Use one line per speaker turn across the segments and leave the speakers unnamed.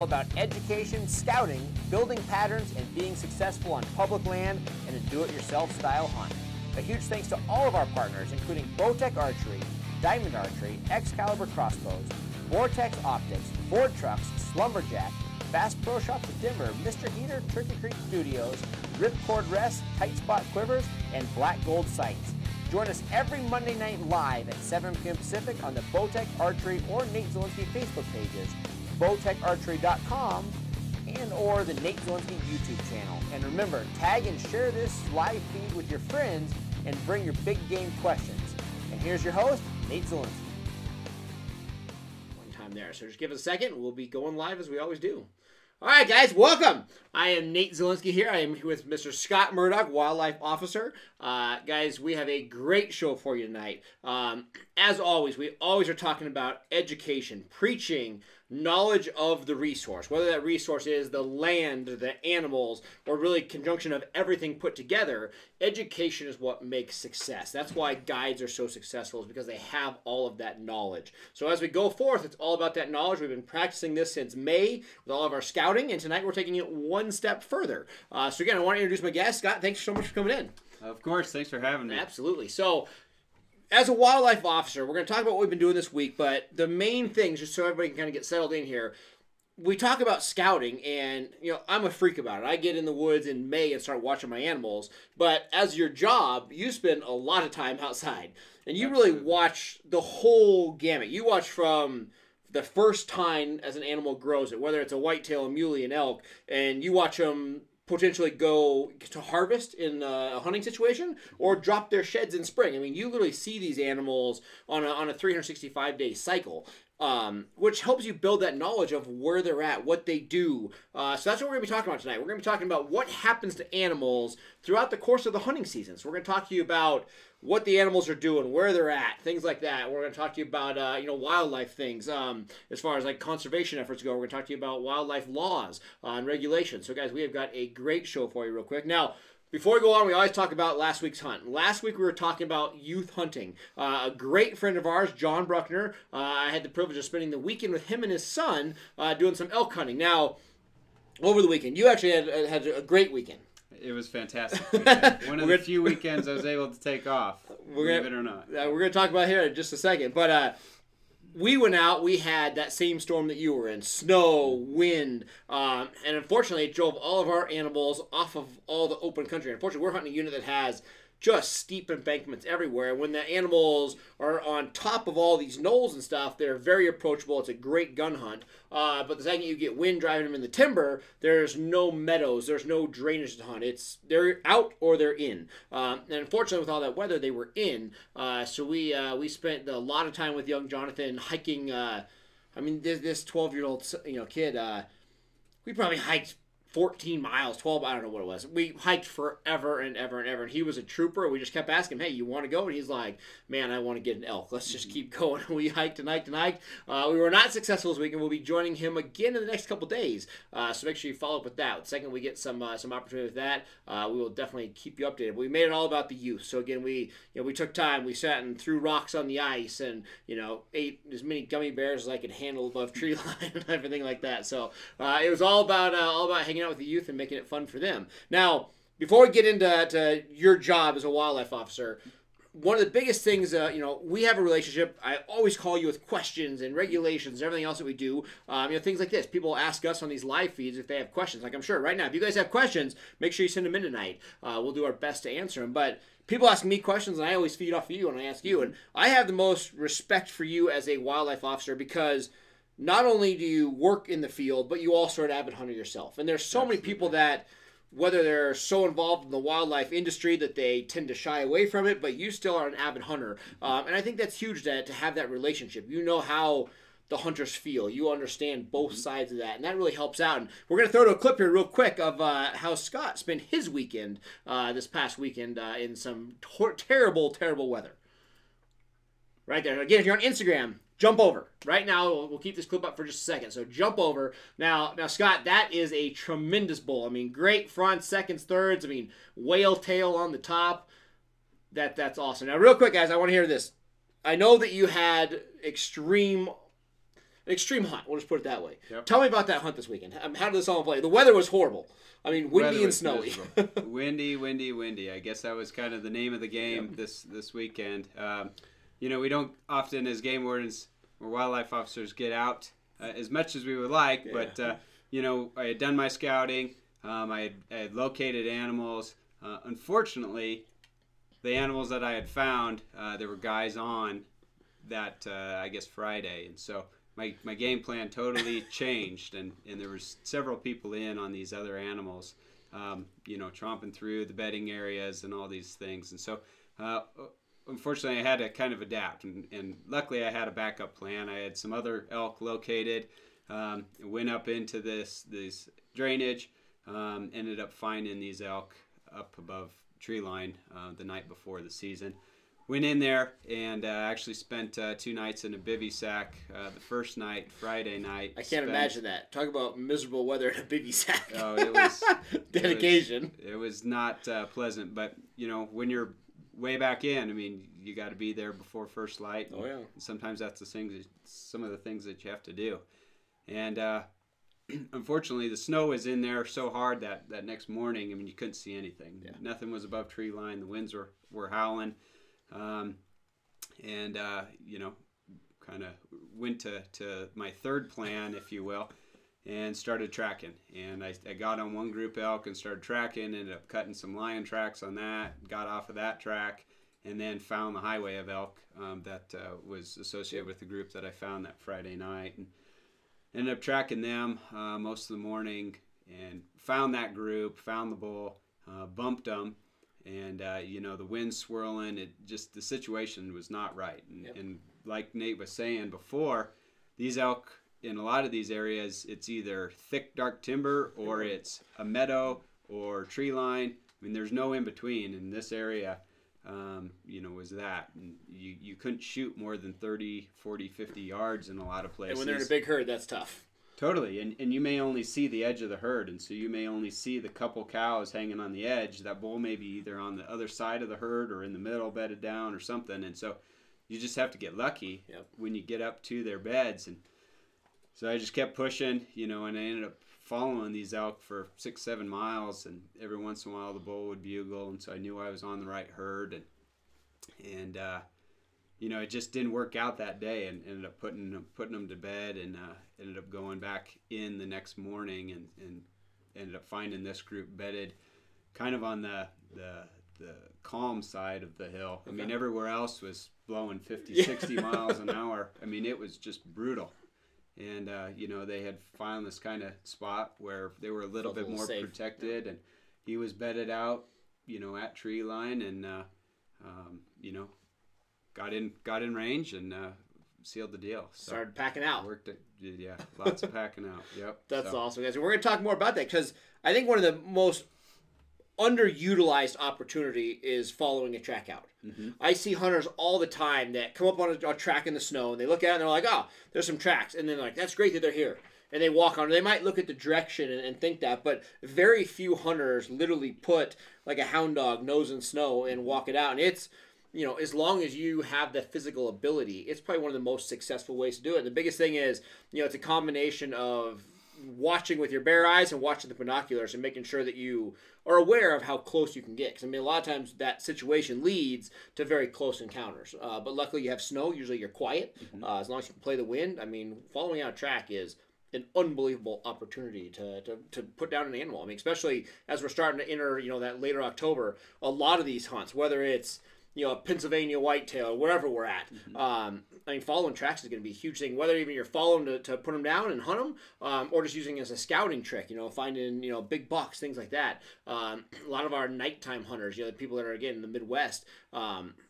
about education, scouting, building patterns, and being successful on public land and a do-it-yourself style hunt. A huge thanks to all of our partners, including Bowtech Archery, Diamond Archery, Excalibur Crossbows, Vortex Optics, Ford Trucks, Slumberjack, Bass Pro Shops of Denver, Mr. Heater, Turkey Creek Studios, Ripcord Rest, Tight Spot Quivers, and Black Gold Sights. Join us every Monday night live at 7 p.m. Pacific on the Bowtech Archery or Nate Zielinski Facebook pages, bowtecharchery.com, and or the Nate Zielinski YouTube channel. And remember, tag and share this live feed with your friends and bring your big game questions. And here's your host, Nate Zielinski. One time there, so just give us a second. We'll be going live as we always do. All right, guys, welcome. I am Nate Zielinski here. I am here with Mr. Scott Murdoch, Wildlife Officer. Guys, we have a great show for you tonight. As always, we always are talking about education, preaching, knowledge of the resource, whether that resource is the land, the animals, or really conjunction of everything put together. Education is what makes success. That's why guides are so successful, is because they have all of that knowledge. So as we go forth, it's all about that knowledge. We've been practicing this since May with all of our scouting, and tonight we're taking it one step further. So again, I want to introduce my guest. Scott, thanks so much for coming in.
Of course, thanks for having me.
Absolutely. So as a wildlife officer, we're going to talk about what we've been doing this week, but the main things, just so everybody can kind of get settled in here, we talk about scouting, and I'm a freak about it. I get in the woods in May and start watching my animals, but as your job, you spend a lot of time outside, and you really watch the whole gamut. You watch from the first time as an animal grows it, whether it's a whitetail, a muley, an elk, and you watch them potentially go to harvest in a hunting situation or drop their sheds in spring. I mean, you literally see these animals on a 365-day cycle, which helps you build that knowledge of where they're at, what they do. So that's what we're going to be talking about tonight. We're going to be talking about what happens to animals throughout the course of the hunting season. So we're going to talk to you about what the animals are doing, where they're at, things like that. We're going to talk to you about wildlife things as far as like conservation efforts go. We're going to talk to you about wildlife laws and regulations. So guys, we have got a great show for you real quick. Now, before we go on, we always talk about last week's hunt. Last week we were talking about youth hunting. A great friend of ours, John Bruckner, I had the privilege of spending the weekend with him and his son doing some elk hunting. Now, over the weekend, you actually had a great weekend.
It was fantastic. One of the few weekends I was able to take off, believe it or not.
We're going to talk about it here in just a second. But we went out. We had that same storm that you were in. Snow, wind. And unfortunately, it drove all of our animals off of all the open country. Unfortunately, we're hunting a unit that has just steep embankments everywhere. When the animals are on top of all these knolls and stuff, they're very approachable. It's a great gun hunt. But the second you get wind driving them in the timber, there's no meadows, there's no drainage to hunt. They're out or they're in. And unfortunately, with all that weather, they were in. So we spent a lot of time with young Jonathan hiking. This 12-year-old kid, we probably hiked 14 miles, 12, I don't know what it was. We hiked forever and ever and ever, and he was a trooper. We just kept asking him, hey, you want to go? And he's like, man, I want to get an elk. Let's just keep going. We hiked and hiked and hiked. We were not successful this week, and we'll be joining him again in the next couple days. So make sure you follow up with that. The second we get some opportunity with that, we will definitely keep you updated. But we made it all about the youth. So again, we took time. We sat and threw rocks on the ice and, ate as many gummy bears as I could handle above tree line and everything like that. So it was all about hanging out with the youth and making it fun for them. Now, before we get into your job as a wildlife officer, one of the biggest things, we have a relationship. I always call you with questions and regulations and everything else that we do. Things like this. People ask us on these live feeds if they have questions. Like I'm sure right now, if you guys have questions, make sure you send them in tonight. We'll do our best to answer them. But people ask me questions, and I always feed off of you, and I ask you. And I have the most respect for you as a wildlife officer because not only do you work in the field, but you also are an avid hunter yourself. And there's so many people that, whether they're so involved in the wildlife industry that they tend to shy away from it, but you still are an avid hunter. And I think that's huge to have that relationship. You know how the hunters feel. You understand both sides of that, and that really helps out. And we're going to throw to a clip here real quick of how Scott spent his weekend this past weekend in some terrible, terrible weather. Right there. Again, if you're on Instagram, jump over. Right now, we'll keep this clip up for just a second. So jump over. Now, Scott, that is a tremendous bull. I mean, great front, seconds, thirds. I mean, whale tail on the top. That's awesome. Now, real quick, guys, I want to hear this. I know that you had extreme an extreme hunt. We'll just put it that way.
Yep.
Tell me about that hunt this weekend. How did this all play? The weather was horrible. I mean, windy and snowy.
windy. I guess that was kind of the name of the game this weekend. You know, we don't often, as game wardens or wildlife officers, get out as much as we would like. Yeah. But, you know, I had done my scouting. I had located animals. Unfortunately, the animals that I had found, there were guys on that, I guess, Friday. And so my game plan totally changed. And there was several people in on these other animals, you know, tromping through the bedding areas and all these things. And so, unfortunately, I had to kind of adapt. And luckily, I had a backup plan. I had some other elk located. Went up into this drainage. Ended up finding these elk up above tree line the night before the season. Went in there and actually spent 2 nights in a bivy sack. The first night, Friday night.
I can't imagine that. Talk about miserable weather in a bivy sack.
Oh, it was
dedication.
It was not pleasant, but you know, when you're way back in, I mean, you got to be there before first light.
Oh yeah.
And sometimes that's some of the things that you have to do, and unfortunately, the snow was in there so hard that next morning, I mean, you couldn't see anything. Yeah. Nothing was above tree line. The winds were howling. You know, kind of went to my third plan, if you will, and started tracking. And I got on one group elk and started tracking, ended up cutting some lion tracks on that, got off of that track, and then found the highway of elk that was associated with the group that I found that Friday night. And ended up tracking them most of the morning and found that group, found the bull, bumped them. And, you know, the wind swirling, the situation was not right. And like Nate was saying before, these elk, in a lot of these areas, it's either thick, dark timber or it's a meadow or tree line. I mean, there's no in between. In this area, you know, was that. And you couldn't shoot more than 30, 40, 50 yards in a lot of places.
And when they're in a big herd, that's tough.
Totally, and you may only see the edge of the herd, and so you may only see the couple cows hanging on the edge. That bull may be either on the other side of the herd or in the middle, bedded down or something, and so you just have to get lucky when you get up to their beds. And so I just kept pushing, you know, and I ended up following these elk for 6-7 miles, and every once in a while the bull would bugle, and so I knew I was on the right herd, and you know, it just didn't work out that day, and ended up putting them to bed, and ended up going back in the next morning, and ended up finding this group bedded kind of on the calm side of the hill. I mean, everywhere else was blowing 50, 60 miles an hour. I mean, it was just brutal. And, you know, they had found this kind of spot where they were a little bit more safe, protected, and he was bedded out, you know, at tree line, and, you know, got in range and sealed the deal. So
started packing out.
Worked it, yeah, lots of packing out. Yep.
That's awesome, guys. We're going to talk more about that because I think one of the most underutilized opportunity is following a track out. Mm-hmm. I see hunters all the time that come up on a track in the snow and they look at it and they're like, oh, there's some tracks. And then they're like, that's great that they're here. And they walk on. They might look at the direction and think that, but very few hunters literally put like a hound dog nose in snow and walk it out. And it's, you know, as long as you have the physical ability, it's probably one of the most successful ways to do it. And the biggest thing is, you know, it's a combination of watching with your bare eyes and watching the binoculars and making sure that you are aware of how close you can get. Because, I mean, a lot of times that situation leads to very close encounters. But luckily you have snow. Usually you're quiet. Mm-hmm. As long as you can play the wind. I mean, following out a track is an unbelievable opportunity to put down an animal. I mean, especially as we're starting to enter, you know, that later October, a lot of these hunts, whether it's, you know, a Pennsylvania whitetail, wherever we're at. Mm-hmm. I mean, following tracks is going to be a huge thing. Whether even you're following to put them down and hunt them, or just using it as a scouting trick, you know, finding, you know, big bucks, things like that. A lot of our nighttime hunters, you know, the people that are, again, in the Midwest,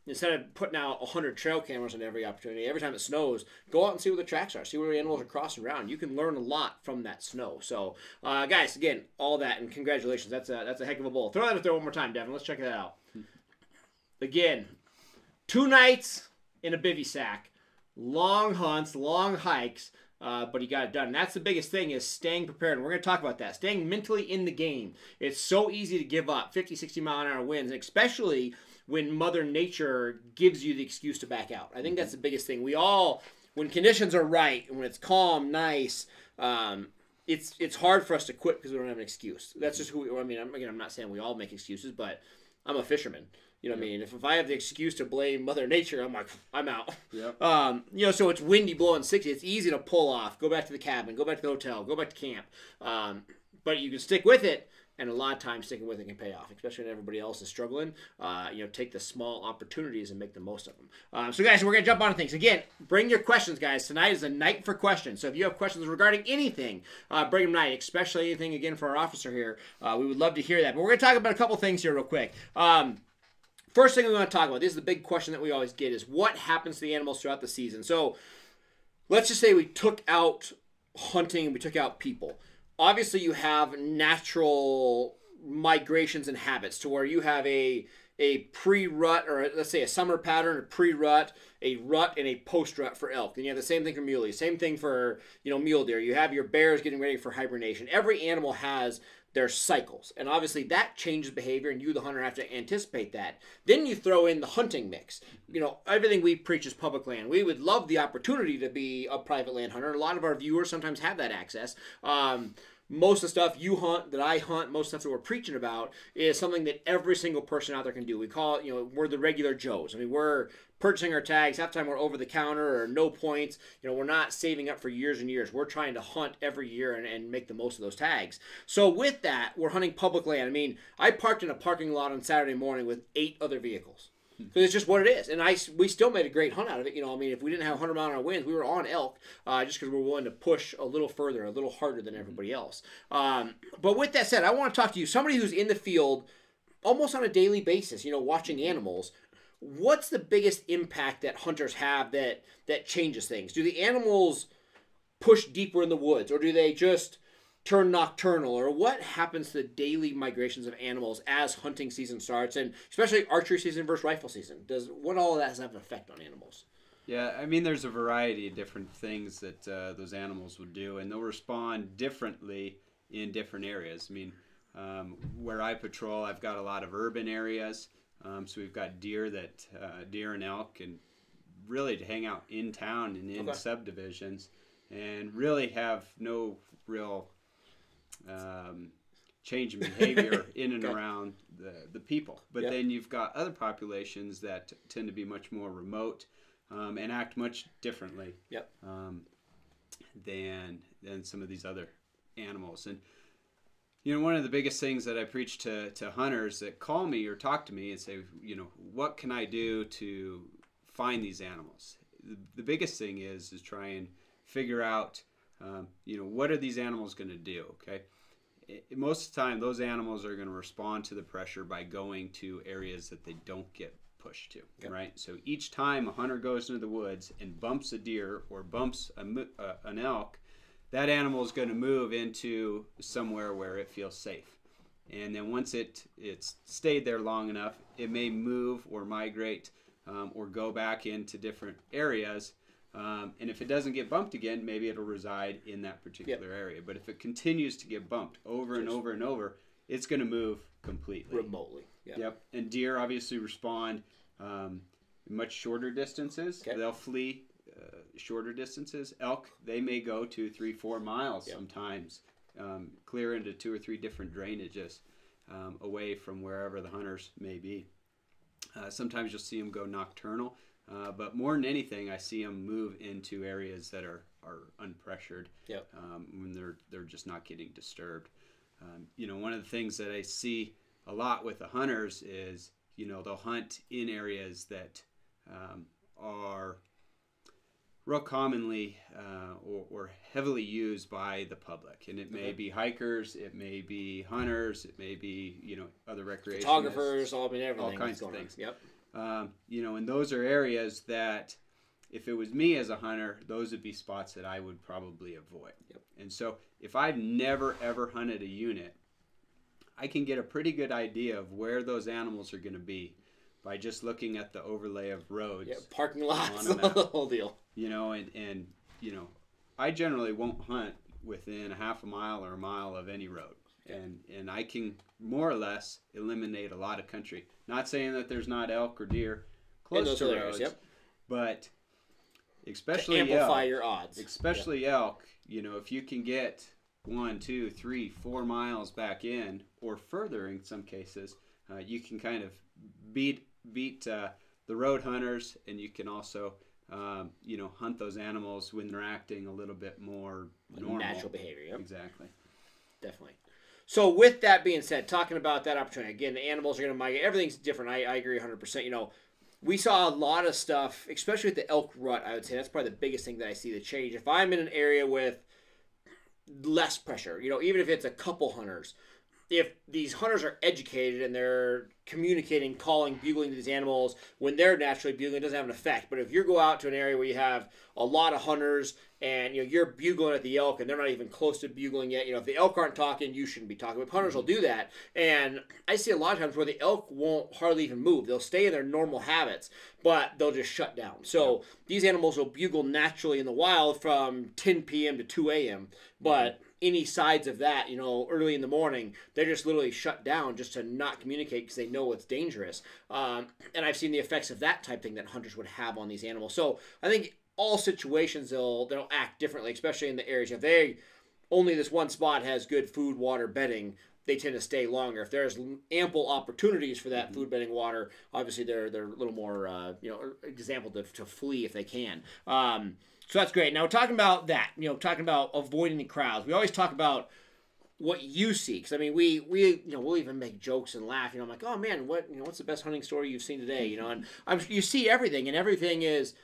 instead of putting out 100 trail cameras on every opportunity, every time it snows, go out and see where the tracks are, see where the animals are crossing around. You can learn a lot from that snow. So, guys, again, all that, and congratulations. That's a heck of a bull. Throw that up there one more time, Devin. Let's check that out. Again, 2 nights in a bivy sack, long hunts, long hikes, but he got it done. And that's the biggest thing, is staying prepared. And we're going to talk about that, staying mentally in the game. It's so easy to give up 50, 60 mile an hour winds, especially when Mother Nature gives you the excuse to back out. I think that's the biggest thing. We all when conditions are right, and when it's calm, nice, it's hard for us to quit because we don't have an excuse. That's just who we, I mean, I'm not saying we all make excuses, but I'm a fisherman. You know what I mean? If I have the excuse to blame Mother Nature, I'm like, I'm out.
Yep.
You know, so it's windy, blowing 60. It's easy to pull off, go back to the cabin, go back to the hotel, go back to camp. But you can stick with it, and a lot of times sticking with it can pay off, especially when everybody else is struggling. You know, take the small opportunities and make the most of them. So, guys, we're going to jump on things. Again, bring your questions, guys. Tonight is a night for questions. So if you have questions regarding anything, bring them tonight, especially anything, again, for our officer here. We would love to hear that. But we're going to talk about a couple things here real quick. First thing we want to talk about, this is the big question that we always get, is what happens to the animals throughout the season. So let's just say we took out hunting and we took out people. Obviously, you have natural migrations and habits to where you have a pre-rut, or let's say a summer pattern, a pre-rut, a rut, and a post-rut for elk. And you have the same thing for muley, same thing for, you know, mule deer. You have your bears getting ready for hibernation. Every animal has their cycles, and obviously that changes behavior, and you, the hunter, have to anticipate that. Then you throw in the hunting mix. You know, everything we preach is public land. We would love the opportunity to be a private land hunter. A lot of our viewers sometimes have that access. Most of the stuff you hunt, that I hunt, most stuff that we're preaching about is something that every single person out there can do. We call it, you know, we're the regular Joes. I mean, we're purchasing our tags. Half the time we're over the counter or no points. You know, we're not saving up for years and years. We're trying to hunt every year and make the most of those tags. So with that, we're hunting public land. I mean, I parked in a parking lot on Saturday morning with 8 other vehicles. Because it's just what it is. And we still made a great hunt out of it. You know, I mean, if we didn't have 100-mile-an-hour winds, we were on elk just because we're willing to push a little further, a little harder than everybody else. But with that said, I want to talk to you, somebody who's in the field almost on a daily basis, you know, watching animals. What's the biggest impact that hunters have that changes things? Do the animals push deeper in the woods, or do they just turn nocturnal, or what happens to the daily migrations of animals as hunting season starts, and especially archery season versus rifle season? What all of that has have an effect on animals?
Yeah, I mean, there's a variety of different things that those animals would do, and they'll respond differently in different areas. I mean, where I patrol, I've got a lot of urban areas, so we've got deer and elk, and really to hang out in town and in subdivisions, and really have no real change in behavior in and around the people. But then you've got other populations that tend to be much more remote and act much differently than some of these other animals. And you know, one of the biggest things that I preach to hunters that call me or talk to me and say, you know, what can I do to find these animals? The biggest thing is try and figure out, you know, what are these animals going to do, okay? Most of the time, those animals are going to respond to the pressure by going to areas that they don't get pushed to, right? So each time a hunter goes into the woods and bumps a deer or bumps an elk, that animal is going to move into somewhere where it feels safe. And then once it's stayed there long enough, it may move or migrate or go back into different areas. And if it doesn't get bumped again, maybe it'll reside in that particular area. But if it continues to get bumped over and over and over, it's going to move completely.
Remotely.
Yep. And deer obviously respond much shorter distances. They'll flee shorter distances. Elk, they may go 2, 3, 4 miles sometimes, clear into 2 or 3 different drainages away from wherever the hunters may be. Sometimes you'll see them go nocturnal. But more than anything, I see them move into areas that are unpressured when they're just not getting disturbed. You know, one of the things that I see a lot with the hunters is, you know, they'll hunt in areas that are real commonly or heavily used by the public. And it may be hikers, it may be hunters, it may be, you know, other recreationists.
Photographers, everything.
All kinds of things.
Yep.
You know, and those are areas that, if it was me as a hunter, those would be spots that I would probably avoid. And so if I've never, ever hunted a unit, I can get a pretty good idea of where those animals are going to be by just looking at the overlay of roads.
Parking lots, the whole deal.
You know, and you know, I generally won't hunt within a half a mile or a mile of any road. And I can more or less eliminate a lot of country. Not saying that there's not elk or deer close to roads, but especially
amplify
elk,
your odds.
especially elk. You know, if you can get 1, 2, 3, 4 miles back in, or further in some cases, you can kind of beat the road hunters, and you can also hunt those animals when they're acting a little bit more normal.
Natural behavior. Yep.
Exactly.
Definitely. So with that being said, talking about that opportunity, again, the animals are going to migrate. Everything's different. I agree 100%. You know, we saw a lot of stuff, especially with the elk rut, I would say. That's probably the biggest thing that I see the change. If I'm in an area with less pressure, you know, even if it's a couple hunters, if these hunters are educated and they're communicating, calling, bugling to these animals, when they're naturally bugling, it doesn't have an effect. But if you go out to an area where you have a lot of hunters and you're bugling at the elk and they're not even close to bugling yet, if the elk aren't talking, you shouldn't be talking. But hunters will do that. And I see a lot of times where the elk won't hardly even move. They'll stay in their normal habits, but they'll just shut down. So these animals will bugle naturally in the wild from 10 p.m. to 2 a.m. But any sides of that, early in the morning, they're just literally shut down just to not communicate because they know it's dangerous. And I've seen the effects of that type thing that hunters would have on these animals. So I think all situations they'll act differently, especially in the areas. If they only this one spot has good food, water, bedding, they tend to stay longer. If there's ample opportunities for that food, bedding, water, obviously they're a little more example to flee if they can. So that's great. Now we're talking about that. Talking about avoiding the crowds. We always talk about what you see, because I mean, we'll even make jokes and laugh. I'm like, oh man, what's the best hunting story you've seen today? And you see everything, and everything is.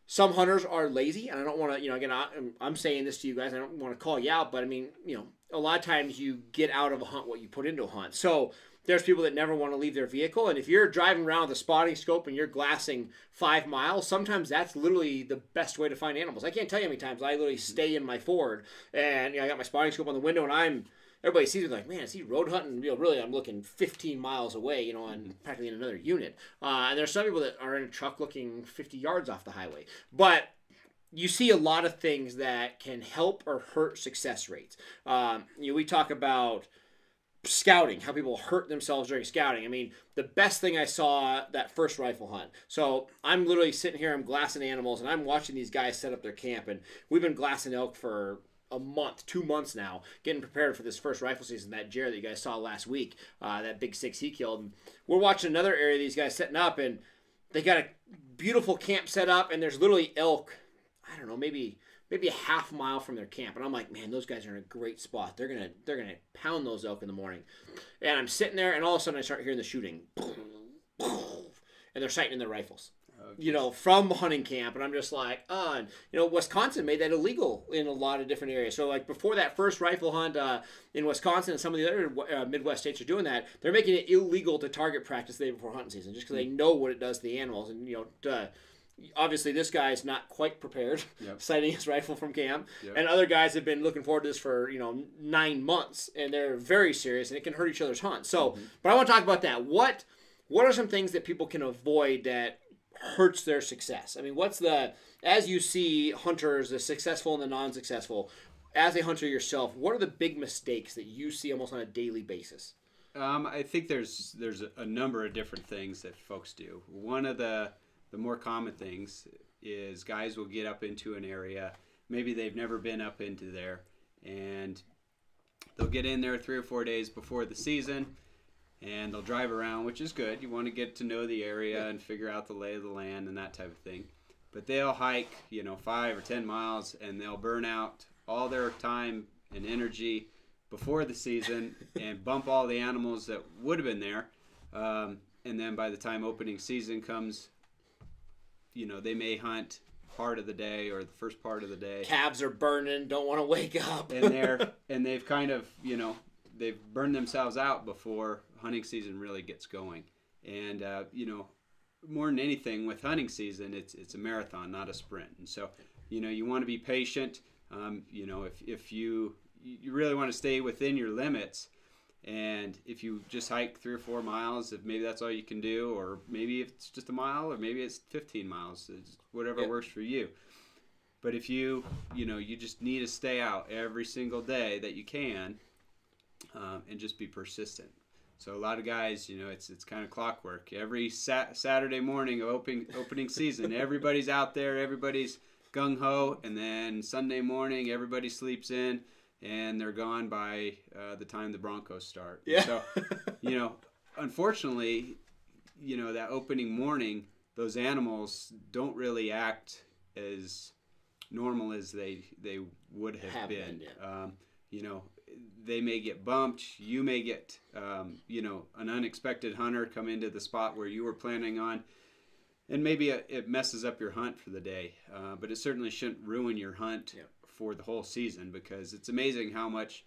Some hunters are lazy, and I don't want to, again, I'm saying this to you guys, I don't want to call you out, but I mean, a lot of times you get out of a hunt what you put into a hunt. So there's people that never want to leave their vehicle, and if you're driving around with a spotting scope and you're glassing 5 miles, sometimes that's literally the best way to find animals. I can't tell you how many times I literally stay in my Ford, and I got my spotting scope on the window, and everybody sees it like, man, is he road hunting? Really, I'm looking 15 miles away, and practically in another unit. And there's some people that are in a truck looking 50 yards off the highway. But you see a lot of things that can help or hurt success rates. We talk about scouting, how people hurt themselves during scouting. I mean, the best thing I saw that first rifle hunt. So I'm literally sitting here, I'm glassing animals, and I'm watching these guys set up their camp. And we've been glassing elk for a month, 2 months now, getting prepared for this first rifle season. That deer that you guys saw last week, that big 6 he killed. And we're watching another area these guys setting up, and they got a beautiful camp set up, and there's literally elk, I don't know, maybe a half mile from their camp. And I'm like, man, those guys are in a great spot. They're gonna pound those elk in the morning. And I'm sitting there, and all of a sudden I start hearing the shooting, and they're sighting in their rifles. From hunting camp, and I'm just like, and Wisconsin made that illegal in a lot of different areas. So like before that first rifle hunt in Wisconsin and some of the other Midwest states are doing that, they're making it illegal to target practice the day before hunting season, just because they know what it does to the animals. And obviously this guy's not quite prepared, sighting his rifle from camp, and other guys have been looking forward to this for 9 months, and they're very serious, and it can hurt each other's hunts. So, but I want to talk about that. What are some things that people can avoid that hurts their success? I mean, as you see hunters, the successful and the non-successful, as a hunter yourself, what are the big mistakes that you see almost on a daily basis?
I think there's a number of different things that folks do. One of the more common things is guys will get up into an area, maybe they've never been up into there, and they'll get in there 3 or 4 days before the season, and they'll drive around, which is good. You want to get to know the area and figure out the lay of the land and that type of thing. But they'll hike, 5 or 10 miles, and they'll burn out all their time and energy before the season and bump all the animals that would have been there. And then by the time opening season comes, they may hunt part of the day or the first part of the day.
Calves are burning, don't want to wake up.
and they've kind of, they've burned themselves out before hunting season really gets going. And more than anything with hunting season, it's a marathon, not a sprint. And so you want to be patient. If you really want to stay within your limits, and if you just hike 3 or 4 miles, if maybe that's all you can do, or maybe it's just a mile, or maybe it's 15 miles, it's whatever works for you. But if you just need to stay out every single day that you can, and just be persistent. So a lot of guys, you know, it's kind of clockwork. Every Saturday morning of opening season, everybody's out there, everybody's gung ho, and then Sunday morning everybody sleeps in, and they're gone by the time the Broncos start.
Yeah.
So, you know, unfortunately, you know, that opening morning, those animals don't really act as normal as they would have been.
Yeah.
You know, they may get bumped. You may get, you know, an unexpected hunter come into the spot where you were planning on, and maybe it messes up your hunt for the day. But it certainly shouldn't ruin your hunt for the whole season, because it's amazing how much,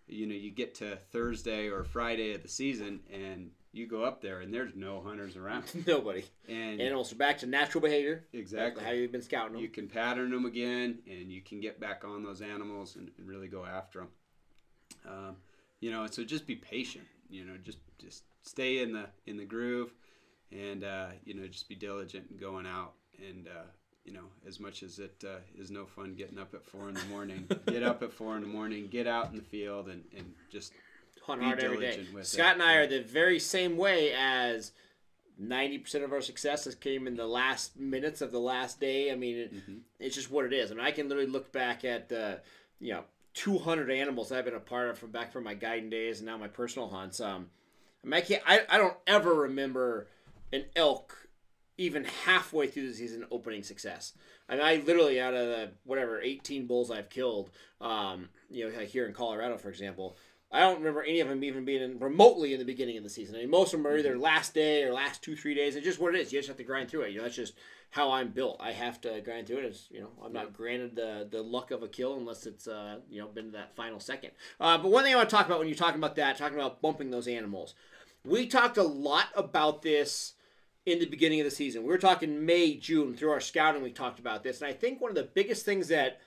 you know, you get to Thursday or Friday of the season and you go up there and there's no hunters around.
Nobody.
And
animals are back to natural behavior.
Exactly.
How you've been scouting them.
You can pattern them again, and you can get back on those animals and really go after them. You know, so just be patient. You know, just stay in the groove, and you know, just be diligent in going out. And you know, as much as it is no fun getting up at 4 in the morning, get up at 4 in the morning, get out in the field, and just
hunt
be
hard every day.
with
Scott
it.
and I are the very same way. As 90% of our successes came in the last minutes of the last day. I mean, it's just what it is. I mean, I can literally look back at the, you know, 200 animals I've been a part of from my guiding days and now my personal hunts. I mean, I don't ever remember an elk even halfway through the season opening success. I mean, I literally, out of the 18 bulls I've killed, you know, like here in Colorado, for example, I don't remember any of them even being remotely in the beginning of the season. I mean, most of them are either last day or last 2-3 days. It's just what it is. You just have to grind through it. You know, that's just how I'm built. I have to grind through it. It's, you know, I'm not granted the luck of a kill unless it's, you know, been to that final second. But one thing I want to talk about when you're talking about that, talking about bumping those animals, we talked a lot about this in the beginning of the season. We were talking May, June, through our scouting, we talked about this. And I think one of the biggest things that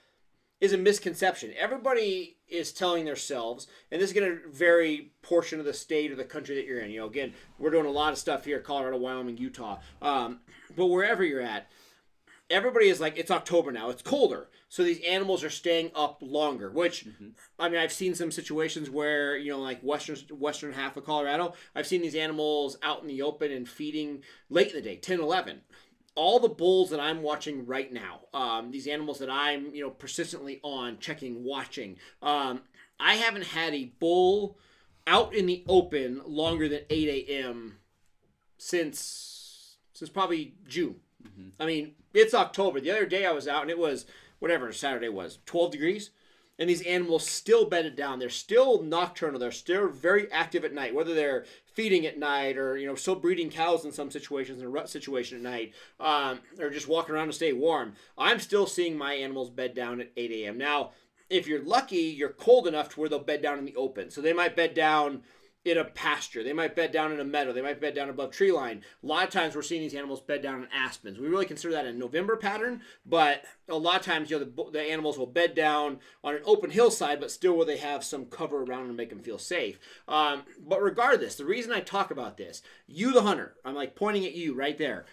is a misconception. Everybody is telling themselves, and this is going to vary portion of the state or the country that you're in. You know, again, we're doing a lot of stuff here, Colorado, Wyoming, Utah. But wherever you're at, everybody is like, it's October now. It's colder. So these animals are staying up longer, which, I mean, I've seen some situations where, you know, like western half of Colorado, I've seen these animals out in the open and feeding late in the day, 10, 11. All the bulls that I'm watching right now, these animals that I'm, you know, persistently on, checking, watching, I haven't had a bull out in the open longer than 8 a.m. since probably June. I mean, it's October. The other day I was out and it was, whatever Saturday was, 12 degrees. And these animals still bedded down. They're still nocturnal. They're still very active at night, whether they're feeding at night or, you know, still breeding cows in some situations, in a rut situation at night, or just walking around to stay warm. I'm still seeing my animals bed down at 8 a.m. Now, if you're lucky, you're cold enough to where they'll bed down in the open. So they might bed down in a pasture. They might bed down in a meadow. They might bed down above tree line. A lot of times we're seeing these animals bed down in aspens. We really consider that a November pattern, but a lot of times, you know, the animals will bed down on an open hillside, but still where they have some cover around them to make them feel safe. But regardless, the reason I talk about this, you the hunter, I'm like pointing at you right there.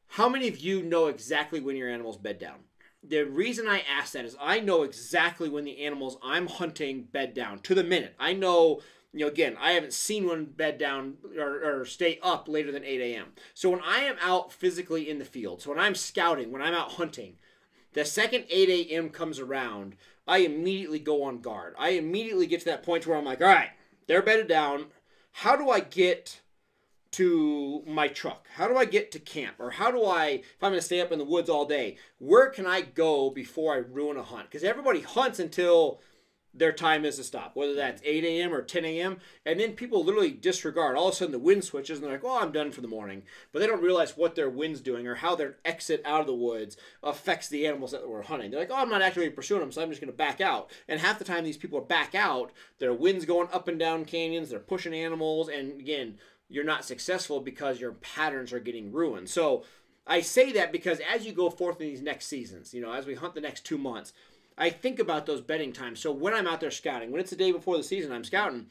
How many of you know exactly when your animals bed down? The reason I ask that is I know exactly when the animals I'm hunting bed down to the minute. I know. You know, again, I haven't seen one bed down or stay up later than 8 a.m. So when I am out physically in the field, so when I'm scouting, when I'm out hunting, the second 8 a.m. comes around, I immediately go on guard. I immediately get to that point where I'm like, all right, they're bedded down. How do I get to my truck? How do I get to camp? Or how do I, if I'm going to stay up in the woods all day, where can I go before I ruin a hunt? Because everybody hunts until their time is to stop, whether that's 8 a.m. or 10 a.m. And then people literally disregard. All of a sudden the wind switches and they're like, oh, I'm done for the morning. But they don't realize what their wind's doing or how their exit out of the woods affects the animals that we're hunting. They're like, oh, I'm not actively pursuing them, so I'm just going to back out. And half the time these people are back out, their wind's going up and down canyons, they're pushing animals, and again, you're not successful because your patterns are getting ruined. So I say that because as you go forth in these next seasons, you know, as we hunt the next 2 months, I think about those bedding times. So when I'm out there scouting, when it's the day before the season I'm scouting,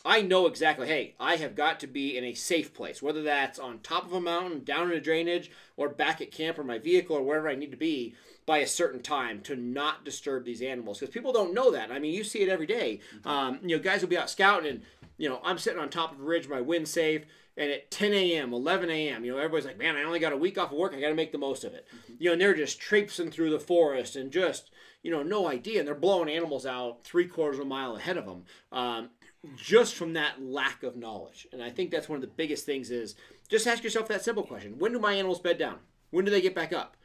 I know exactly, hey, I have got to be in a safe place, whether that's on top of a mountain, down in a drainage, or back at camp or my vehicle or wherever I need to be by a certain time to not disturb these animals. Because people don't know that. I mean, you see it every day. You know, guys will be out scouting and I'm sitting on top of a ridge, my wind's safe, and at 10 a.m., 11 a.m., everybody's like, man, I only got a week off of work. I got to make the most of it. And they're just traipsing through the forest and just, no idea. And they're blowing animals out 3/4 of a mile ahead of them. Just from that lack of knowledge. And I think that's one of the biggest things is just ask yourself that simple question. When do my animals bed down? When do they get back up?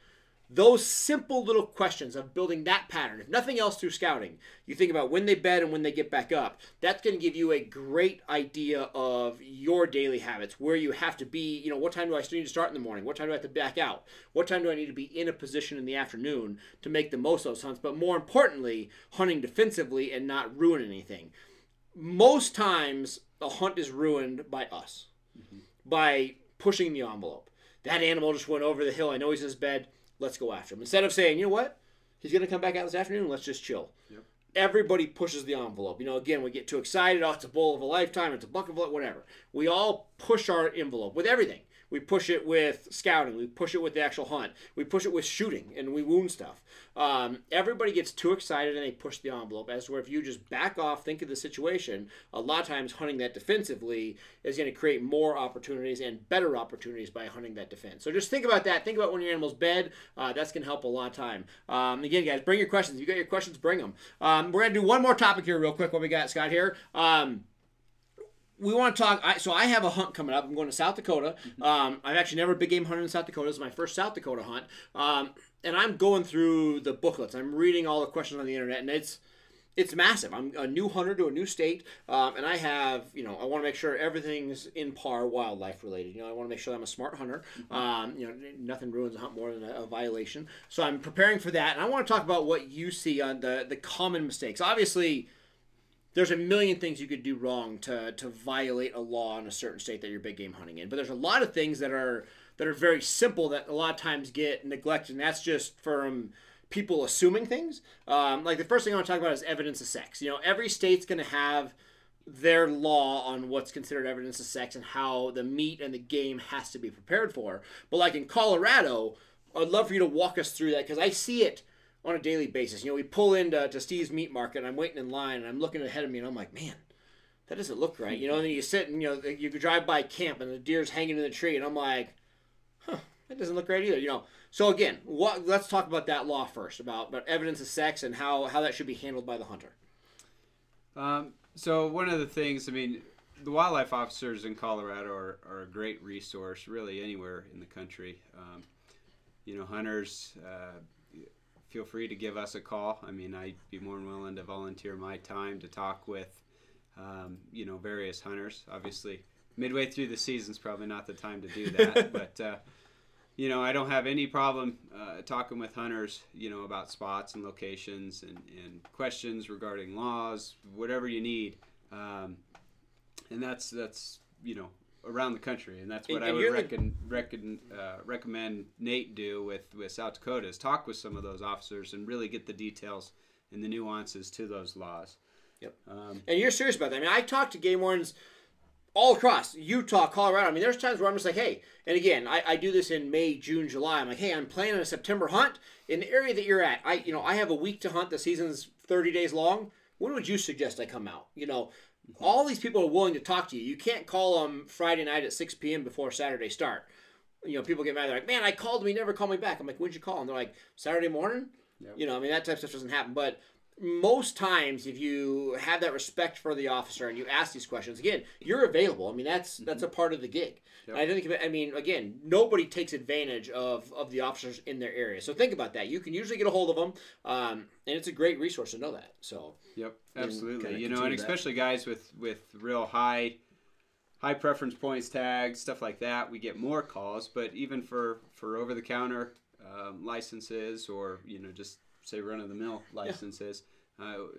Those simple little questions of building that pattern, if nothing else through scouting, you think about when they bed and when they get back up, that's going to give you a great idea of your daily habits, where you have to be, what time do I still need to start in the morning? What time do I have to back out? What time do I need to be in a position in the afternoon to make the most of those hunts? But more importantly, hunting defensively and not ruin anything. Most times, a hunt is ruined by us, by pushing the envelope. That animal just went over the hill. I know he's in his bed. Let's go after him. Instead of saying, you know what? He's going to come back out this afternoon. Let's just chill. Yep. Everybody pushes the envelope. Again, we get too excited. Oh, it's a bull of a lifetime. It's a buck of a whatever. We all push our envelope with everything. We push it with scouting. We push it with the actual hunt. We push it with shooting, and we wound stuff. Everybody gets too excited, and they push the envelope. As where if you just back off, think of the situation, a lot of times hunting that defensively is going to create more opportunities and better opportunities by hunting that defense. So just think about that. Think about when your animal's bed. That's going to help a lot of time. Again, guys, bring your questions. If you got your questions, bring them. We're going to do one more topic here real quick. What we got, Scott, here. We want to talk. So I have a hunt coming up. I'm going to South Dakota. I've actually never big game hunted in South Dakota. This is my first South Dakota hunt. And I'm going through the booklets. I'm reading all the questions on the internet, and it's massive. I'm a new hunter to a new state, and I have, I want to make sure everything's in par wildlife related. I want to make sure I'm a smart hunter. Nothing ruins a hunt more than a violation. So I'm preparing for that, and I want to talk about what you see on the common mistakes. Obviously, there's a million things you could do wrong to violate a law in a certain state that you're big game hunting in. But there's a lot of things that are very simple that a lot of times get neglected, and that's just from people assuming things. Like the first thing I want to talk about is evidence of sex. Every state's going to have their law on what's considered evidence of sex and how the meat and the game has to be prepared for. But like in Colorado, I'd love for you to walk us through that because I see it on a daily basis. We pull into Steve's Meat Market, and I'm waiting in line, and I'm looking ahead of me, and I'm like, man, that doesn't look right. And then you sit, and you drive by camp, and the deer's hanging in the tree, and I'm like, that doesn't look right either. So again, let's talk about that law first, about evidence of sex and how that should be handled by the hunter.
So one of the things, the wildlife officers in Colorado are a great resource, really anywhere in the country. Hunters. Feel free to give us a call. I'd be more than willing to volunteer my time to talk with, various hunters. Obviously, midway through the season's probably not the time to do that. But, I don't have any problem talking with hunters, about spots and locations and questions regarding laws, whatever you need. And that's around the country, and that's what I would recommend Nate do with South Dakota is talk with some of those officers and really get the details and the nuances to those laws.
Yep. And you're serious about that. I talk to game wardens all across Utah, Colorado. There's times where I'm just like, hey, and again, I do this in May, June, July. I'm like, hey, I'm planning a September hunt in the area that you're at. I have a week to hunt. The season's 30 days long. When would you suggest I come out? All these people are willing to talk to you. You can't call them Friday night at 6 p.m. before Saturday start. People get mad. They're like, man, I called him. He never called me back. I'm like, when'd you call him? They're like, Saturday morning? Yep. That type of stuff doesn't happen. But most times, if you have that respect for the officer and you ask these questions, again, you're available. That's a part of the gig. Yep. I think, again, nobody takes advantage of the officers in their area. So think about that. You can usually get a hold of them, and it's a great resource to know that. So
yep, absolutely. And especially guys with real high preference points tags, stuff like that, we get more calls. But even for over the counter licenses or just say run of the mill licenses.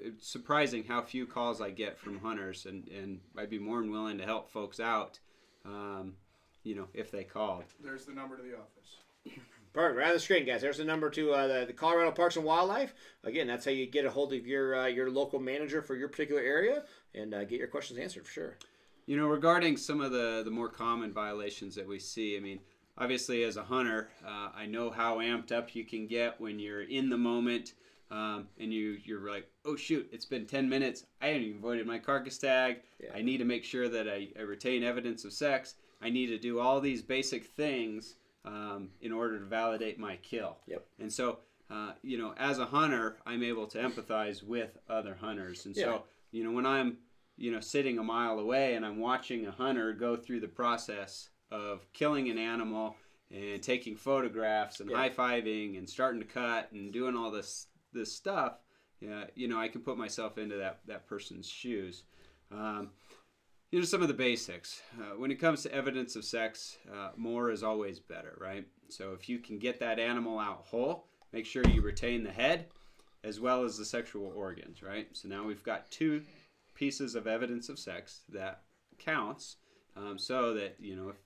It's surprising how few calls I get from hunters, and I'd be more than willing to help folks out, if they called.
There's the number to the office.
Perfect. Right on the screen, guys. There's the number to the Colorado Parks and Wildlife. Again, that's how you get a hold of your local manager for your particular area and get your questions answered for sure.
Regarding some of the more common violations that we see, obviously as a hunter, I know how amped up you can get when you're in the moment. and you're like, oh shoot, it's been 10 minutes. I haven't even voided my carcass tag.
Yeah.
I need to make sure that I retain evidence of sex. I need to do all these basic things in order to validate my kill.
Yep.
And so, as a hunter, I'm able to empathize with other hunters. And so, when I'm, sitting a mile away and I'm watching a hunter go through the process of killing an animal and taking photographs and high-fiving and starting to cut and doing all this stuff, I can put myself into that person's shoes. Some of the basics. When it comes to evidence of sex, more is always better, right? So if you can get that animal out whole, make sure you retain the head as well as the sexual organs, right? So now we've got 2 pieces of evidence of sex that counts, so that,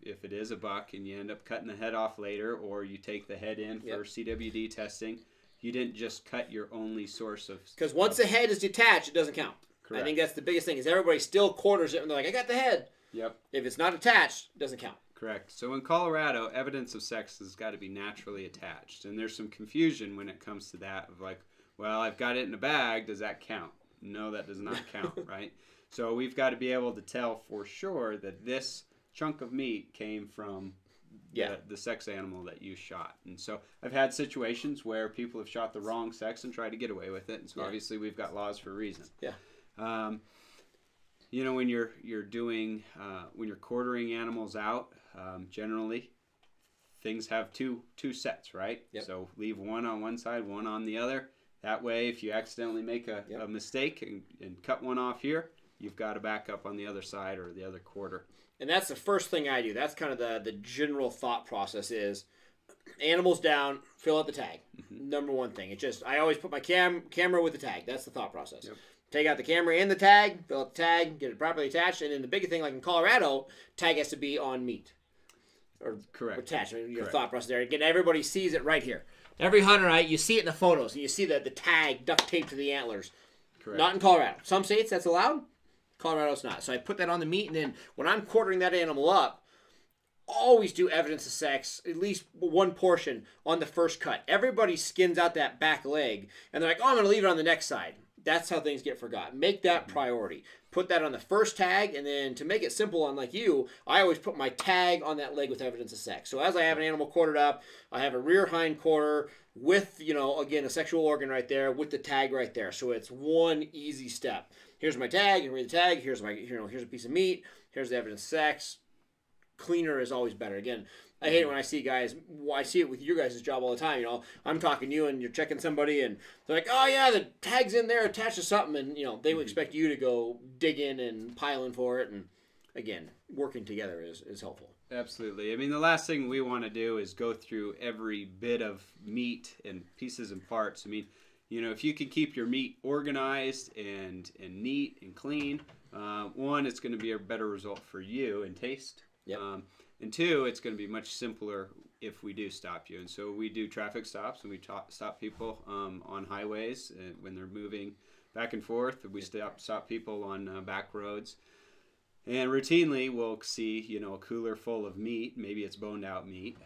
if it is a buck and you end up cutting the head off later, or you take the head in for CWD testing, you didn't just cut your only source of...
Because once the head is detached, it doesn't count.
Correct.
I think that's the biggest thing, is everybody still quarters it and they're like, I got the head.
Yep.
If it's not attached, it doesn't count.
Correct. So in Colorado, evidence of sex has got to be naturally attached. And there's some confusion when it comes to that of like, well, I've got it in a bag. Does that count? No, that does not count, right? So we've got to be able to tell for sure that this chunk of meat came from the sex animal that you shot. And so I've had situations where people have shot the wrong sex and tried to get away with it. And so obviously we've got laws for a reason.
Yeah.
When you're doing when you're quartering animals out, generally things have two sets, right?
Yep.
So leave one on one side, one on the other. That way, if you accidentally make a mistake and cut one off here, you've got a backup on the other side or the other quarter.
And that's the first thing I do. That's kind of the general thought process is animals down, fill out the tag. Mm-hmm. Number one thing. I always put my camera with the tag. That's the thought process. Yep. Take out the camera and the tag, fill out the tag, get it properly attached, and then the big thing, like in Colorado, tag has to be on meat. Or
correct.
Attached. Your thought process there. Again, everybody sees it right here. Every hunter, right, you see it in the photos, and you see the tag duct taped to the antlers.
Correct.
Not in Colorado. Some states that's allowed. Colorado's not. So I put that on the meat, and then when I'm quartering that animal up, always do evidence of sex, at least one portion on the first cut. Everybody skins out that back leg, and they're like, oh, I'm going to leave it on the next side. That's how things get forgotten. Make that priority. Put that on the first tag, and then to make it simple, unlike you, I always put my tag on that leg with evidence of sex. So as I have an animal quartered up, I have a rear hind quarter with, again, a sexual organ right there with the tag right there. So it's one easy step. Here's my tag, and read the tag. Here's here's a piece of meat. Here's the evidence of sex. Cleaner is always better. Again, I hate it when I see guys. I see it with your guys' job all the time. I'm talking to you and you're checking somebody and they're like, oh yeah, the tag's in there attached to something, and they would expect you to go dig in and pile in for it. And again, working together is helpful.
Absolutely. I mean, the last thing we want to do is go through every bit of meat and pieces and parts. I mean, if you can keep your meat organized and neat and clean, one, it's going to be a better result for you in taste.
Yep.
And two, it's going to be much simpler if we do stop you. And so we do traffic stops, and we stop people on highways when they're moving back and forth. We stop people on back roads. And routinely we'll see, a cooler full of meat. Maybe it's boned out meat.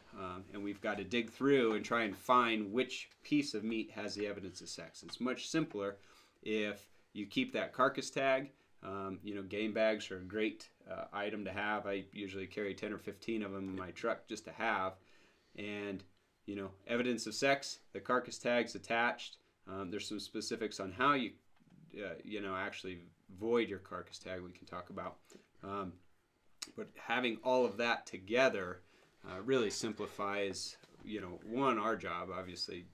And we've got to dig through and try and find which piece of meat has the evidence of sex. It's much simpler if you keep that carcass tag. Game bags are a great item to have. I usually carry 10 or 15 of them in my truck just to have. And, evidence of sex, the carcass tag's attached. There's some specifics on how you, actually void your carcass tag we can talk about. But having all of that together really simplifies, one, our job. Obviously,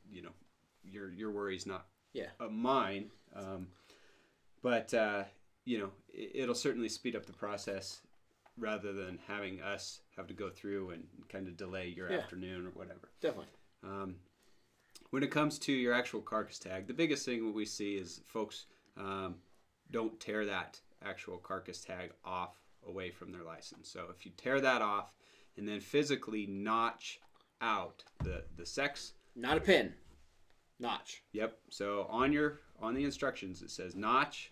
your worry's not mine. But it'll certainly speed up the process rather than having us have to go through and kind of delay your afternoon or whatever.
Definitely.
When it comes to your actual carcass tag, the biggest thing we see is folks don't tear that actual carcass tag off away from their license. So if you tear that off and then physically notch out the sex.
Not a pin. Notch.
Yep. So on the instructions it says notch,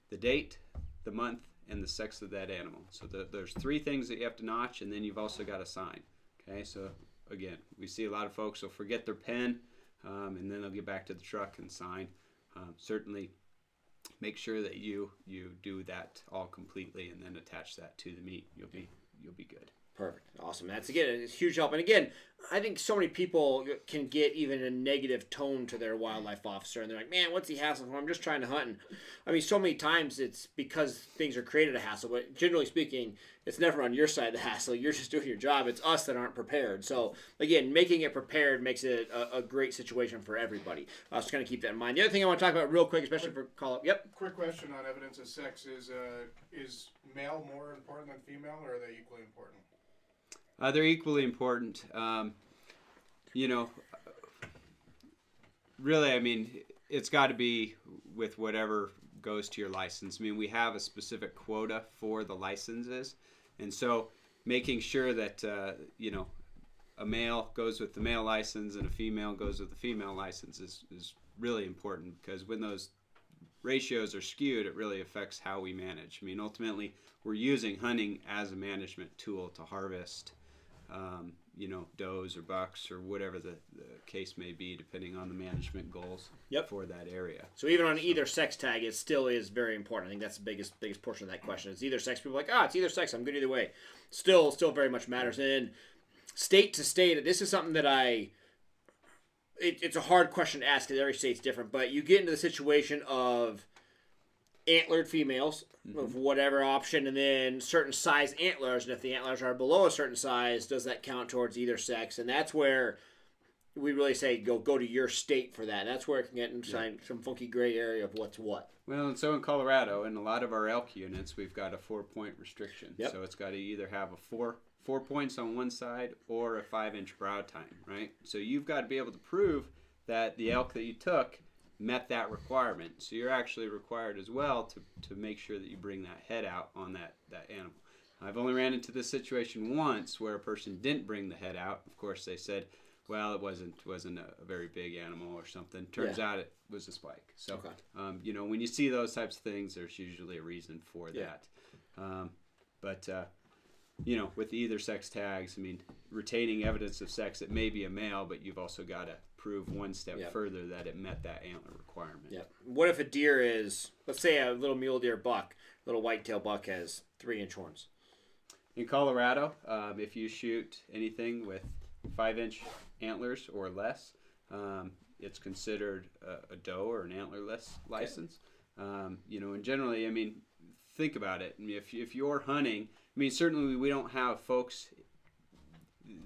the date, the month, and the sex of that animal. So there's 3 things that you have to notch, and then you've also got a sign. Okay, so again, we see a lot of folks will forget their pen. and then they'll get back to the truck and sign. Certainly make sure that you do that all completely and then attach that to the meat. You'll be good.
Perfect. Awesome. That's, again, a huge help. And again, I think so many people can get even a negative tone to their wildlife officer, and they're like, man, what's he hassling for? I'm just trying to hunt. And, I mean, so many times it's because things are created a hassle, but generally speaking, it's never on your side of the hassle. You're just doing your job. It's us that aren't prepared. So, again, making it prepared makes it a great situation for everybody. So kind of keep that in mind. The other thing I want to talk about real quick, especially for call-up. Yep.
Quick question on evidence of sex is male more important than female, or are they equally important?
They're equally important. Really, I mean, it's got to be with whatever goes to your license. I mean, we have a specific quota for the licenses, and so making sure that a male goes with the male license and a female goes with the female license is really important, because when those ratios are skewed, it really affects how we manage. I mean, ultimately, we're using hunting as a management tool to harvest does or bucks or whatever the case may be, depending on the management goals for that area.
So even on either sex tag, it still is very important. I think that's the biggest portion of that question. It's either sex. People are like, it's either sex. I'm good either way. Still very much matters. And state to state, this is something that it's a hard question to ask because every state's different. But you get into the situation of antlered females of whatever option, and then certain size antlers, and if the antlers are below a certain size, does that count towards either sex? And that's where we really say go to your state for that. That's where it can get inside some funky gray area of what's what.
Well, and so in Colorado, in a lot of our elk units, we've got a 4-point restriction. So it's got to either have a four points on one side or a 5-inch brow tine, right? So you've got to be able to prove that the elk that you took met that requirement. So you're actually required as well to make sure that you bring that head out on that animal. I've only ran into this situation once where a person didn't bring the head out. Of course, they said, well, it wasn't a very big animal or something. Turns out it was a spike. So, when you see those types of things, there's usually a reason for that. With the either sex tags, I mean, retaining evidence of sex, it may be a male, but you've also got to prove one step further that it met that antler requirement.
Yeah. What if a deer is, let's say a little mule deer buck, little whitetail buck has 3-inch horns?
In Colorado, if you shoot anything with 5-inch antlers or less, it's considered a doe or an antlerless license. And generally, I mean, think about it. I mean, if you're hunting, I mean, certainly we don't have folks.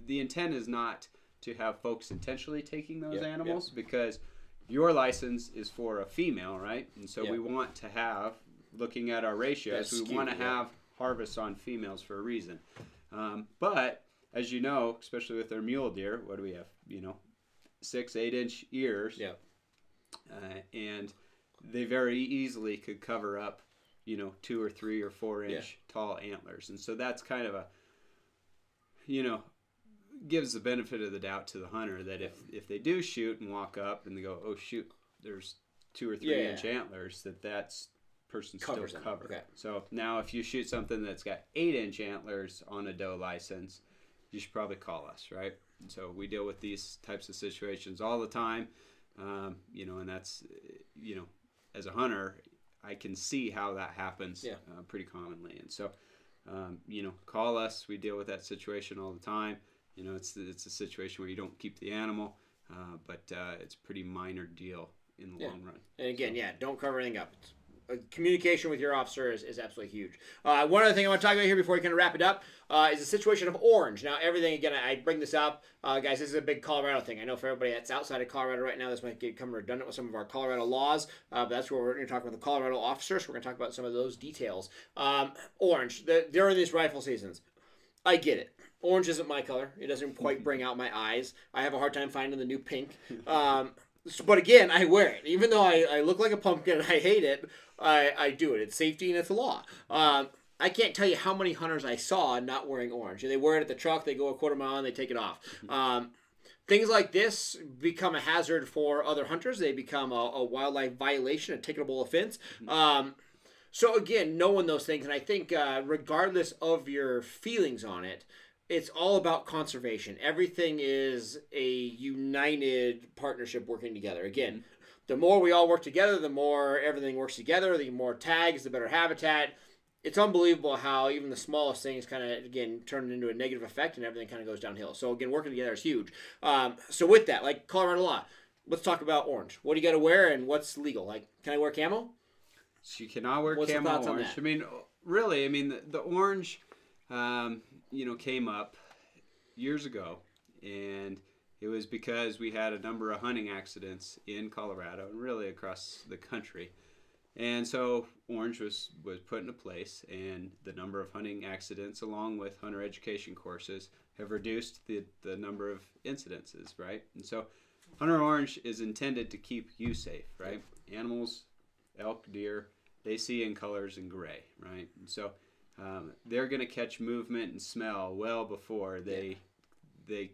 The intent is not to have folks intentionally taking those animals because your license is for a female, right? And so we want to have, looking at our ratios, we want to have harvests on females for a reason. But as you know, especially with our mule deer, what do we have? 6-8-inch ears. Yeah. And they very easily could cover up 2 or 3 or 4-inch tall antlers. And so that's kind of a, gives the benefit of the doubt to the hunter that if they do shoot and walk up and they go, oh shoot, there's 2 or 3-inch antlers, that's person's still covered. Okay. So now if you shoot something that's got 8-inch antlers on a doe license, you should probably call us, right? And so we deal with these types of situations all the time, and that's, as a hunter, I can see how that happens pretty commonly. And so, call us. We deal with that situation all the time. It's a situation where you don't keep the animal, but it's a pretty minor deal in the long run. And
again, don't cover anything up. Communication with your officer is absolutely huge. One other thing I want to talk about here before we kind of wrap it up is the situation of orange. Now, everything, again, I bring this up. Guys, this is a big Colorado thing. I know for everybody that's outside of Colorado right now, this might become redundant with some of our Colorado laws, but that's where we're going to talk about the Colorado officers. We're going to talk about some of those details. Orange, during these rifle seasons, I get it. Orange isn't my color. It doesn't quite bring out my eyes. I have a hard time finding the new pink. But again, I wear it. Even though I look like a pumpkin and I hate it, I do it. It's safety and it's a law. I can't tell you how many hunters I saw not wearing orange. They wear it at the truck, they go a quarter mile, and they take it off. Things like this become a hazard for other hunters. They become a wildlife violation, a ticketable offense. So again, knowing those things, and I think regardless of your feelings on it, it's all about conservation. Everything is a united partnership working together. Again, the more we all work together, the more everything works together, the more tags, the better habitat. It's unbelievable how even the smallest things kind of, again, turn into a negative effect and everything kind of goes downhill. So, again, working together is huge. So with that, like Colorado law, let's talk about orange. What do you got to wear and what's legal? Like, can I wear camo?
So you cannot wear
What's the
camo
thoughts on
orange.
that?
I mean, really, I mean, the orange, came up years ago, and it was because we had a number of hunting accidents in Colorado and really across the country. And so orange was put into place, and the number of hunting accidents along with hunter education courses have reduced the number of incidences, right? And so hunter orange is intended to keep you safe, right? Animals, elk, deer, they see in colors in gray, right? And so they're going to catch movement and smell well before they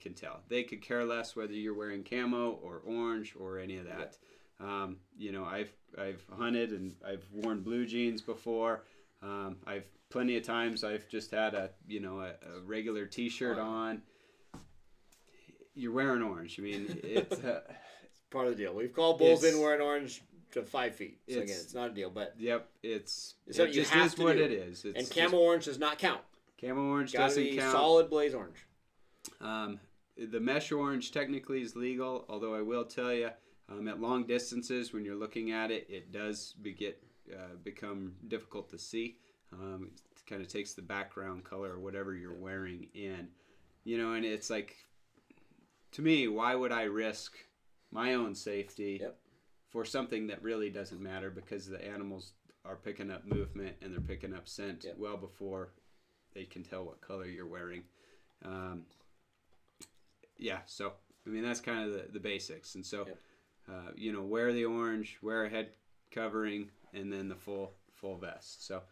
can tell. They could care less whether you're wearing camo or orange or any of that. I've hunted and I've worn blue jeans before. I've plenty of times I've just had a regular T-shirt on. You're wearing orange. I mean, it's
part of the deal. We've called bulls in wearing orange to 5 feet. So again, it's not a deal, but
it
something
just
you have
is
to
what
do.
it is. It's
and camo orange does not count.
Camo orange
Gotta
doesn't
be
count.
solid blaze orange.
The mesh orange technically is legal, although I will tell you, at long distances, when you're looking at it, it does become difficult to see. It kind of takes the background color or whatever you're wearing in. And it's like, to me, why would I risk my own safety for something that really doesn't matter, because the animals are picking up movement and they're picking up scent well before they can tell what color you're wearing. So, I mean, that's kind of the basics. And so, wear the orange, wear a head covering, and then the full vest. So,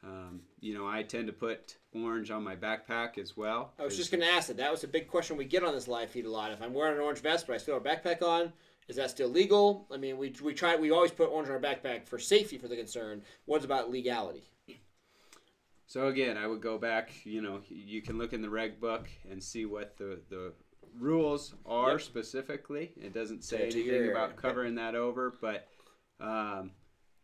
I tend to put orange on my backpack as well.
I was just going to ask that. That was a big question we get on this live feed a lot. If I'm wearing an orange vest, but I still have a backpack on, is that still legal? I mean, we always put orange on our backpack for safety for the concern. What's about legality?
So again, I would go back, you can look in the reg book and see what the rules are specifically. It doesn't say anything about covering that over, but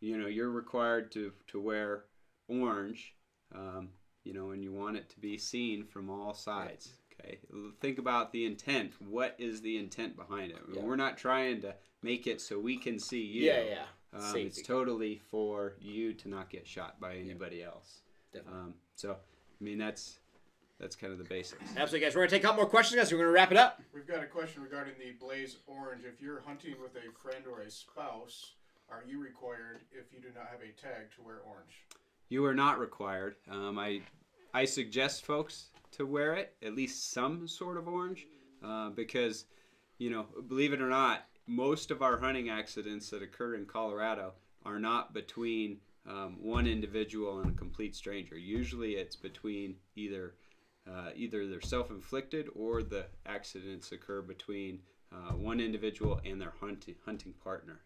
you're required to wear orange, and you want it to be seen from all sides. Okay, think about the intent. What is the intent behind it? I mean, we're not trying to make it so we can see you. It's totally for you to not get shot by anybody else. So, I mean, that's kind of the basics.
Absolutely, guys. We're going to take a couple more questions, guys. We're going to wrap it up.
We've got a question regarding the blaze orange. If you're hunting with a friend or a spouse, are you required, if you do not have a tag, to wear orange?
You are not required. I suggest folks to wear it, at least some sort of orange, because, believe it or not, most of our hunting accidents that occur in Colorado are not between one individual and a complete stranger. Usually it's between either they're self-inflicted or the accidents occur between one individual and their hunting partner.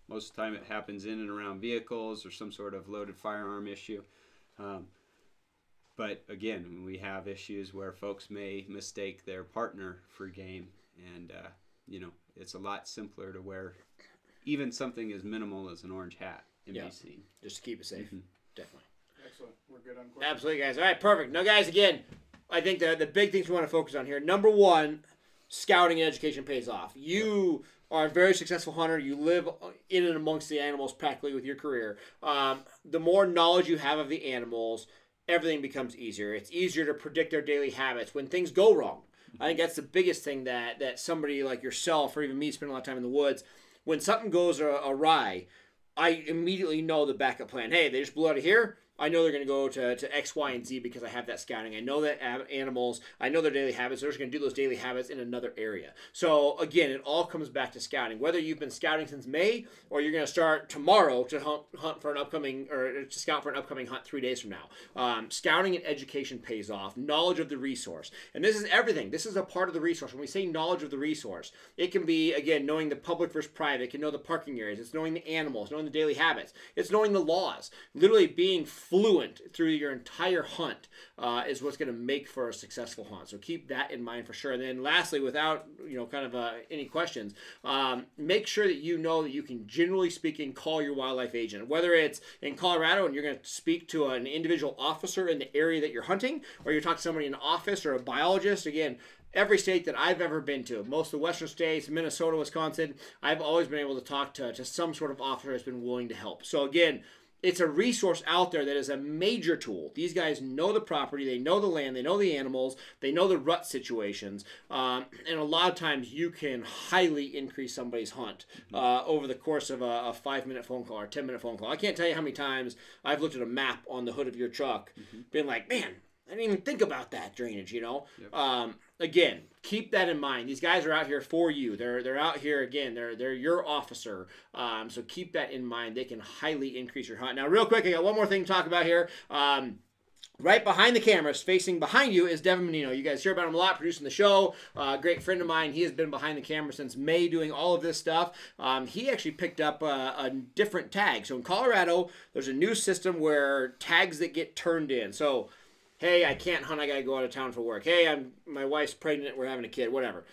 Most of the time it happens in and around vehicles or some sort of loaded firearm issue. But again, we have issues where folks may mistake their partner for game, and it's a lot simpler to wear even something as minimal as an orange hat and be seen.
Just to keep it safe. Definitely.
Excellent. We're good on questions.
Absolutely, guys. All right, perfect. Now, guys, again, I think the big things we want to focus on here. Number one, scouting and education pays off. You are a very successful hunter. You live in and amongst the animals practically with your career. The more knowledge you have of the animals, everything becomes easier. It's easier to predict their daily habits when things go wrong. I think that's the biggest thing that somebody like yourself or even me spending a lot of time in the woods, when something goes awry, I immediately know the backup plan. Hey, they just blew out of here. I know they're going to go to X, Y, and Z because I have that scouting. I know that animals, I know their daily habits. They're just going to do those daily habits in another area. So, again, it all comes back to scouting. Whether you've been scouting since May or you're going to start tomorrow to hunt for an upcoming, or to scout for an upcoming hunt 3 days from now. Scouting and education pays off. Knowledge of the resource. And this is everything. This is a part of the resource. When we say knowledge of the resource, it can be, again, knowing the public versus private. It can know the parking areas. It's knowing the animals, knowing the daily habits. It's knowing the laws. Literally being fluent through your entire hunt is what's going to make for a successful hunt. So keep that in mind for sure. And then lastly, without any questions, make sure that you know that you can, generally speaking, call your wildlife agent. Whether it's in Colorado and you're going to speak to an individual officer in the area that you're hunting, or you're talking to somebody in an office or a biologist. Again, every state that I've ever been to, most of the western states, Minnesota, Wisconsin, I've always been able to talk to some sort of officer that's been willing to help. So again, it's a resource out there that is a major tool. These guys know the property, they know the land, they know the animals, they know the rut situations, and a lot of times you can highly increase somebody's hunt over the course of a 5-minute phone call or 10-minute phone call. I can't tell you how many times I've looked at a map on the hood of your truck, been like, man, I didn't even think about that drainage, you know? Yep. Again, keep that in mind. These guys are out here for you. They're out here, again, they're your officer. So keep that in mind. They can highly increase your hunt. Now, real quick, I got one more thing to talk about here. Right behind the cameras, facing behind you, is Devin Menino. You guys hear about him a lot, producing the show. Great friend of mine. He has been behind the camera since May doing all of this stuff. He actually picked up a different tag. So in Colorado, there's a new system where tags that get turned in. So, hey, I can't hunt, I got to go out of town for work. Hey, my wife's pregnant, we're having a kid, whatever.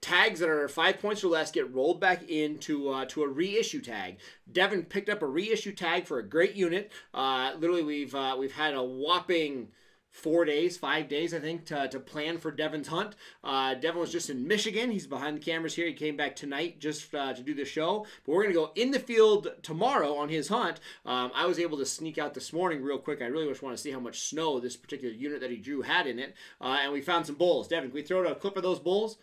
Tags that are 5 points or less get rolled back into to a reissue tag. Devin picked up a reissue tag for a great unit. Literally, we've had a whopping 5 days, I think, to plan for Devin's hunt. Devin was just in Michigan. He's behind the cameras here. He came back tonight just to do the show. But we're going to go in the field tomorrow on his hunt. I was able to sneak out this morning real quick. I really just want to see how much snow this particular unit that he drew had in it. And we found some bulls. Devin, can we throw out a clip of those bulls?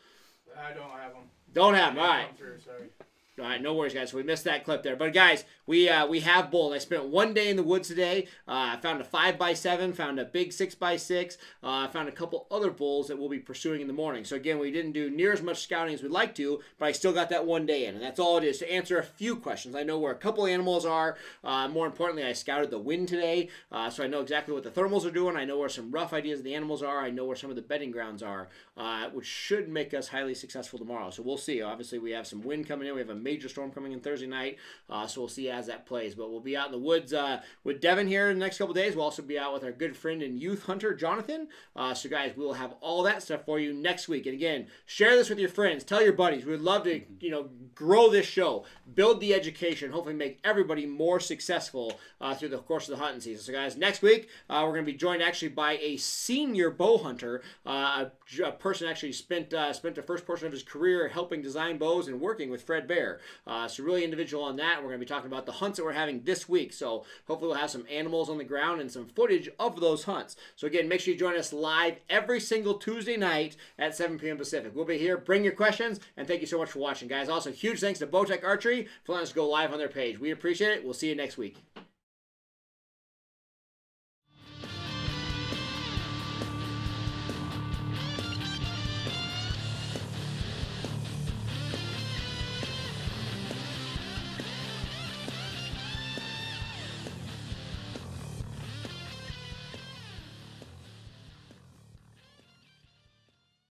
I don't have them.
Don't have them. All right.
Sorry.
All right, no worries, guys. So we missed that clip there. But, guys, we have bulls. I spent one day in the woods today. I found a 5x7, found a big 6x6, found a couple other bulls that we'll be pursuing in the morning. So, again, we didn't do near as much scouting as we'd like to, but I still got that one day in. And that's all it is, to answer a few questions. I know where a couple animals are. More importantly, I scouted the wind today, so I know exactly what the thermals are doing. I know where some rough ideas of the animals are. I know where some of the bedding grounds are, which should make us highly successful tomorrow. So we'll see. Obviously, we have some wind coming in. We have a major storm coming in Thursday night, so we'll see as that plays. But we'll be out in the woods with Devin here in the next couple days. We'll also be out with our good friend and youth hunter, Jonathan. So, guys, we will have all that stuff for you next week. And, again, share this with your friends. Tell your buddies. We'd love to, grow this show, build the education, hopefully make everybody more successful through the course of the hunting season. So, guys, next week, we're going to be joined actually by a senior bow hunter, a person actually spent the first portion of his career helping design bows and working with Fred Bear. So really individual on that. We're going to be talking about the hunts that we're having this week. So hopefully we'll have some animals on the ground and some footage of those hunts. So again, make sure you join us live every single Tuesday night at 7 p.m. Pacific. We'll be here. Bring your questions, and thank you so much for watching, guys. Also, huge thanks to Bowtech Archery for letting us go live on their page. We appreciate it. We'll see you next week.